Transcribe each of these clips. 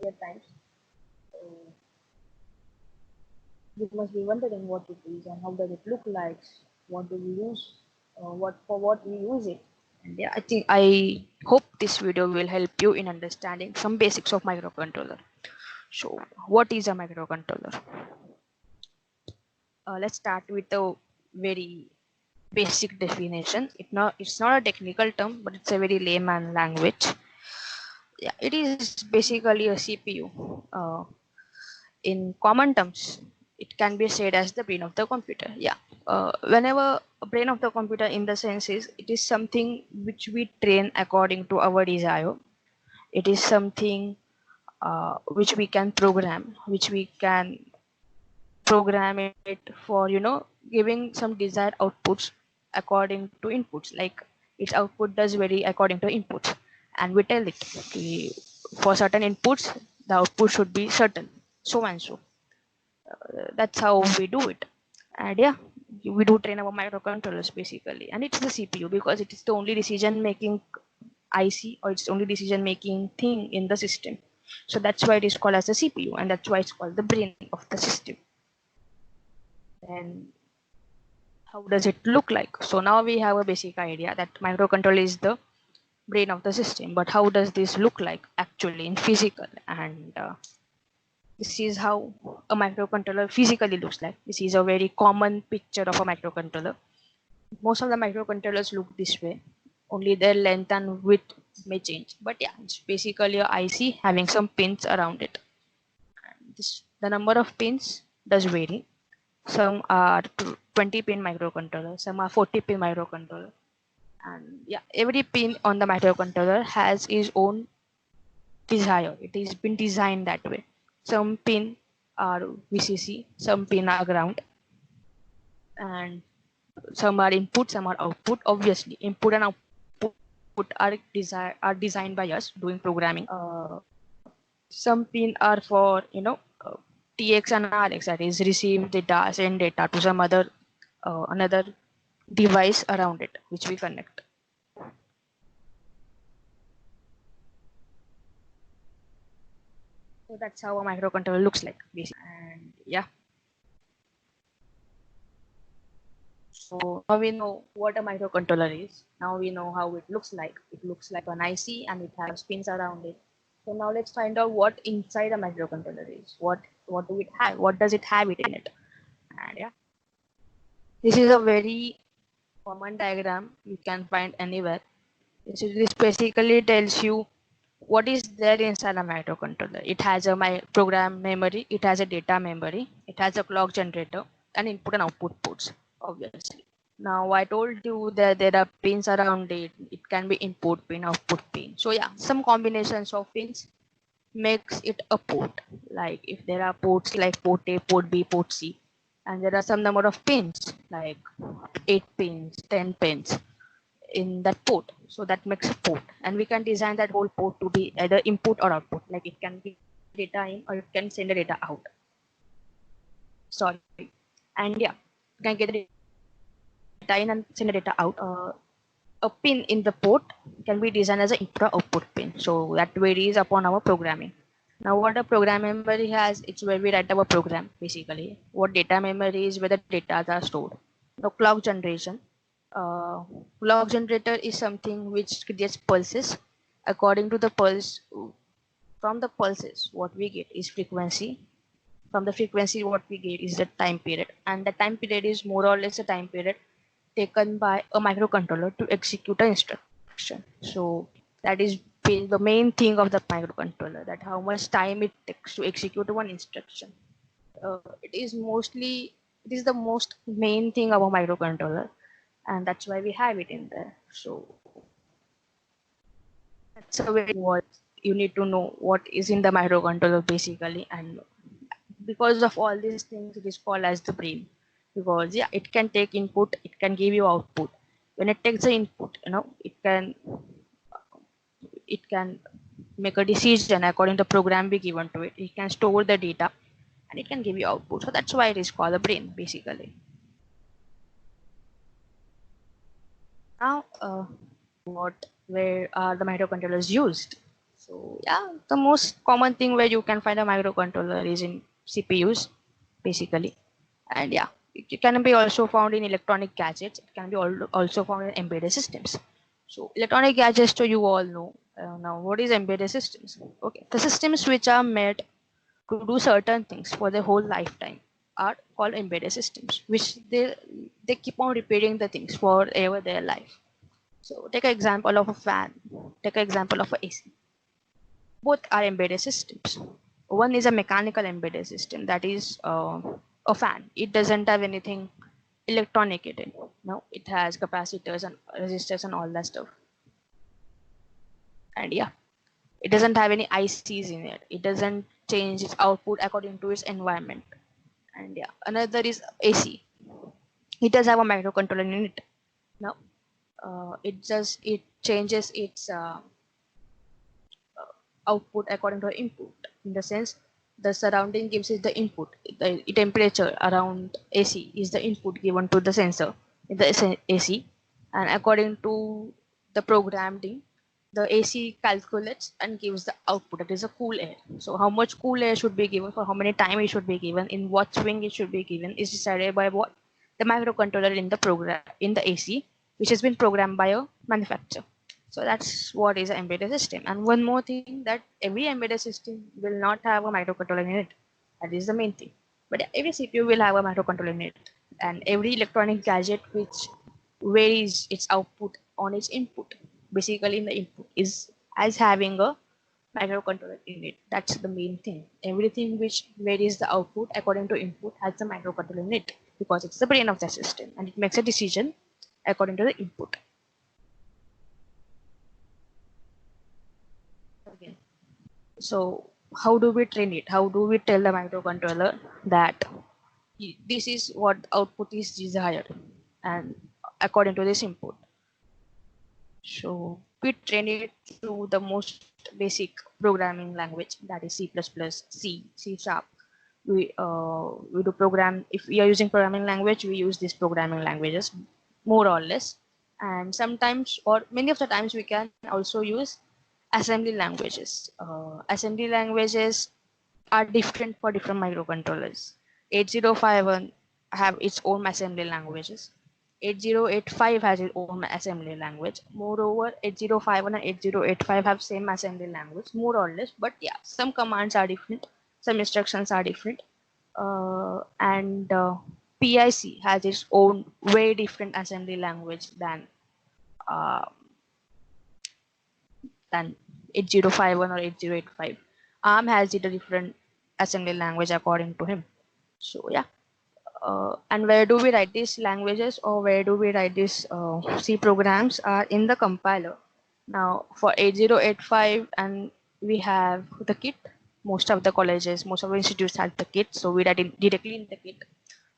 earlier times. So you must be wondering what it is and how does it look like, what do we use, what we use it. And yeah, I hope this video will help you in understanding some basics of microcontroller. So what is a microcontroller? Let's start with a very basic definition. It's not a technical term, but it's a very layman language. Yeah, it is basically a CPU. In common terms, it can be said as the brain of the computer. Yeah, whenever a brain of the computer in the sense is it is something which we train according to our desire. It is something which we can program, which we can program it for, giving some desired outputs according to inputs. Like its output does vary according to inputs, and we tell it, okay, for certain inputs the output should be certain, so and so. That's how we do it. And yeah, we do train our microcontrollers basically, and it's the CPU because it is the only decision making IC, or it's the only decision making thing in the system. So that's why it is called as the CPU, and that's why it's called the brain of the system. And how does it look like? So now we have a basic idea that microcontroller is the brain of the system, but how does this look like actually in physical? And this is how a microcontroller physically looks like. This is a very common picture of a microcontroller. Most of the microcontrollers look this way, only their length and width may change, but yeah, it's basically a IC having some pins around it. And the number of pins does vary. Some are 20 pin microcontroller, some are 40 pin microcontroller. And yeah, every pin on the microcontroller has its own desire. It has been designed that way. Some pin are VCC, some pin are ground, and some are input, some are output. Obviously, input and output are designed by us doing programming. Some pin are for TX and RX, that is receive data, send data to some other another device around it which we connect. So that's how a microcontroller looks like basically. And yeah, so now we know what a microcontroller is. Now we know how it looks like. It looks like an IC and it has pins around it. So now let's find out what inside a microcontroller is. What do it have? What does it have it in it? And yeah, this is a very common diagram you can find anywhere. This basically tells you what is there inside a microcontroller. It has a program memory, it has a data memory, it has a clock generator, and input and output ports, obviously. Now I told you that there are pins around it. It can be input pin, output pin. So yeah, some combinations of pins makes it a port. Like if there are ports like port A, port B, port C, and there are some number of pins like 8 pins, 10 pins in that port. So that makes a port, and we can design that whole port to be either input or output. Like it can be data in or it can send the data out. Sorry, and yeah, you can get the data in and send the data out. A pin in the port can be designed as an input or output pin. So that varies upon our programming. Now what a program memory has, it's where we write our program basically. What data memory is where the data are stored. Now clock generation. Uh, Clock generator is something which creates pulses. According to the pulse, from the pulses, what we get is frequency. From the frequency, what we get is the time period. And the time period is more or less a time period taken by a microcontroller to execute an instruction. So that is the main thing of the microcontroller, that how much time it takes to execute one instruction. It is the most main thing of a microcontroller, and that's why we have it in there. So that's a way what you need to know what is in the microcontroller basically. And because of all these things, it is called as the brain, because yeah, it can take input, it can give you output. When it takes the input, it can make a decision according to the program we given to it. It can store the data and it can give you output. So that's why it is called the brain basically. Now, where are the microcontrollers used? So yeah, the most common thing where you can find a microcontroller is in CPUs, basically. And yeah, it can be also found in electronic gadgets. It can be also found in embedded systems. So electronic gadgets, so you all know. Now, what is embedded systems? Okay, the systems which are made to do certain things for their whole lifetime are called embedded systems, which they keep on repeating the things forever their life. So take an example of a fan. Take an example of a AC. Both are embedded systems. One is a mechanical embedded system, that is a fan. It doesn't have anything electronic in it. No, it has capacitors and resistors and all that stuff. And yeah, it doesn't have any ICs in it. It doesn't change its output according to its environment. And yeah, another is AC. It does have a microcontroller in it. Now, it changes its output according to input, in the sense the surrounding gives it the input. The temperature around AC is the input given to the sensor in the AC, and according to the programming, the AC calculates and gives the output, that is a cool air. So how much cool air should be given, for how many time it should be given, in what swing it should be given, is decided by what? The microcontroller in the program, in the AC, which has been programmed by a manufacturer. So that's what is an embedded system. And one more thing, that every embedded system will not have a microcontroller in it. That is the main thing. But every CPU will have a microcontroller in it. And every electronic gadget which varies its output on its input, basically in the input, is as having a microcontroller in it. That's the main thing. Everything which varies the output according to input has a microcontroller in it, because it's the brain of the system and it makes a decision according to the input. Again. So how do we train it? How do we tell the microcontroller that this is what output is desired and according to this input? So we train it through the most basic programming language, that is C++, C, C sharp. We do program, if we are using programming language, we use these programming languages more or less. And sometimes, or many of the times, we can also use assembly languages. Assembly languages are different for different microcontrollers. 8051 have its own assembly languages. 8085 has its own assembly language. Moreover, 8051 and 8085 have same assembly language, more or less. But yeah, some commands are different, some instructions are different. And PIC has its own very different assembly language uh, than 8051 or 8085. ARM has it a different assembly language according to him. So yeah, and where do we write these languages, or where do we write these C programs, are in the compiler. Now for 8085, and we have the kit. Most of the colleges, most of the institutes have the kit, so we write it directly in the kit.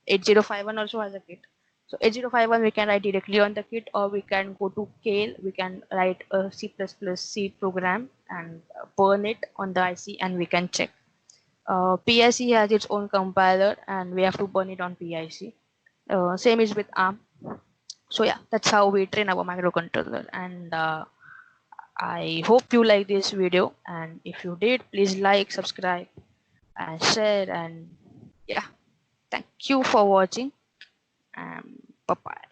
8051 also has a kit. So 8051 we can write directly on the kit, or we can go to Kale, we can write a C++ C program and burn it on the IC, and we can check. PIC has its own compiler and we have to burn it on PIC. Same is with ARM. So yeah, that's how we train our microcontroller. And I hope you like this video, and if you did, please like, subscribe and share. And yeah, thank you for watching. Bye bye.